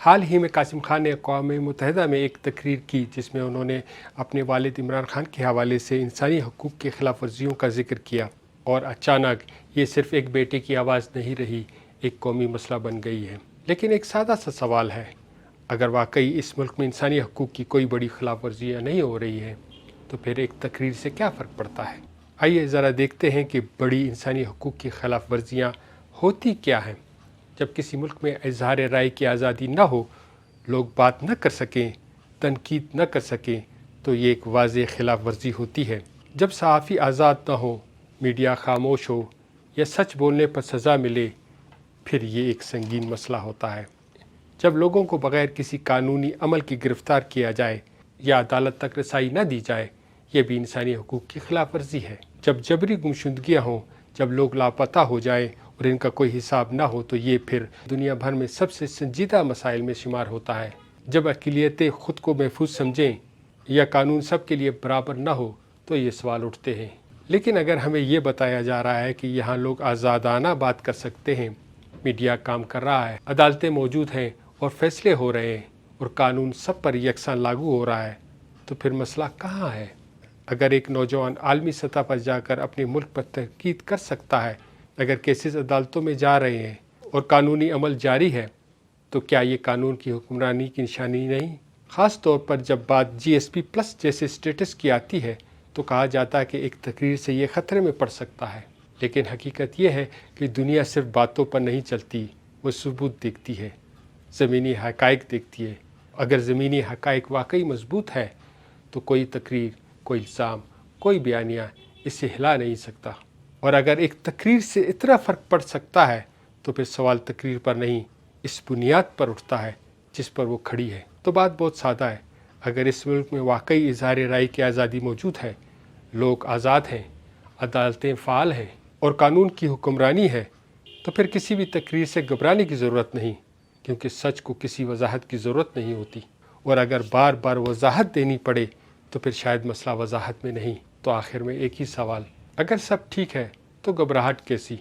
حال ہی میں قاسم خان نے اقوام متحدہ میں ایک تقریر کی جس میں انہوں نے اپنے والد عمران خان کے حوالے سے انسانی حقوق کی خلاف ورزیوں کا ذکر کیا، اور اچانک یہ صرف ایک بیٹے کی آواز نہیں رہی، ایک قومی مسئلہ بن گئی ہے۔ لیکن ایک سادہ سا سوال ہے، اگر واقعی اس ملک میں انسانی حقوق کی کوئی بڑی خلاف ورزیاں نہیں ہو رہی ہیں تو پھر ایک تقریر سے کیا فرق پڑتا ہے؟ آئیے ذرا دیکھتے ہیں کہ بڑی انسانی حقوق کی خلاف ورزیاں ہوتی کیا ہیں۔ جب کسی ملک میں اظہار رائے کی آزادی نہ ہو، لوگ بات نہ کر سکیں، تنقید نہ کر سکیں، تو یہ ایک واضح خلاف ورزی ہوتی ہے۔ جب صحافی آزاد نہ ہو، میڈیا خاموش ہو یا سچ بولنے پر سزا ملے، پھر یہ ایک سنگین مسئلہ ہوتا ہے۔ جب لوگوں کو بغیر کسی قانونی عمل کی گرفتار کیا جائے یا عدالت تک رسائی نہ دی جائے، یہ بھی انسانی حقوق کی خلاف ورزی ہے۔ جب جبری گمشدگیاں ہوں، جب لوگ لاپتہ ہو جائیں اور ان کا کوئی حساب نہ ہو، تو یہ پھر دنیا بھر میں سب سے سنجیدہ مسائل میں شمار ہوتا ہے۔ جب اقلیتیں خود کو محفوظ سمجھیں یا قانون سب کے لیے برابر نہ ہو، تو یہ سوال اٹھتے ہیں۔ لیکن اگر ہمیں یہ بتایا جا رہا ہے کہ یہاں لوگ آزادانہ بات کر سکتے ہیں، میڈیا کام کر رہا ہے، عدالتیں موجود ہیں اور فیصلے ہو رہے ہیں، اور قانون سب پر یکساں لاگو ہو رہا ہے، تو پھر مسئلہ کہاں ہے؟ اگر ایک نوجوان عالمی سطح پر جا کر اپنے ملک پر تنقید کر سکتا ہے، اگر کیسز عدالتوں میں جا رہے ہیں اور قانونی عمل جاری ہے، تو کیا یہ قانون کی حکمرانی کی نشانی نہیں؟ خاص طور پر جب بات جی ایس پی پلس جیسے سٹیٹس کی آتی ہے تو کہا جاتا ہے کہ ایک تقریر سے یہ خطرے میں پڑ سکتا ہے۔ لیکن حقیقت یہ ہے کہ دنیا صرف باتوں پر نہیں چلتی، وہ ثبوت دیکھتی ہے، زمینی حقائق دیکھتی ہے۔ اگر زمینی حقائق واقعی مضبوط ہے تو کوئی تقریر، کوئی الزام، کوئی بیانیہ اسے ہلا نہیں سکتا۔ اور اگر ایک تقریر سے اتنا فرق پڑ سکتا ہے تو پھر سوال تقریر پر نہیں، اس بنیاد پر اٹھتا ہے جس پر وہ کھڑی ہے۔ تو بات بہت سادہ ہے، اگر اس ملک میں واقعی اظہار رائے کی آزادی موجود ہے، لوگ آزاد ہیں، عدالتیں فعال ہیں اور قانون کی حکمرانی ہے، تو پھر کسی بھی تقریر سے گھبرانے کی ضرورت نہیں، کیونکہ سچ کو کسی وضاحت کی ضرورت نہیں ہوتی۔ اور اگر بار بار وضاحت دینی پڑے تو پھر شاید مسئلہ وضاحت میں نہیں، تو آخر میں ایک ہی سوال، اگر سب ٹھیک ہے تو گھبراہٹ کیسی؟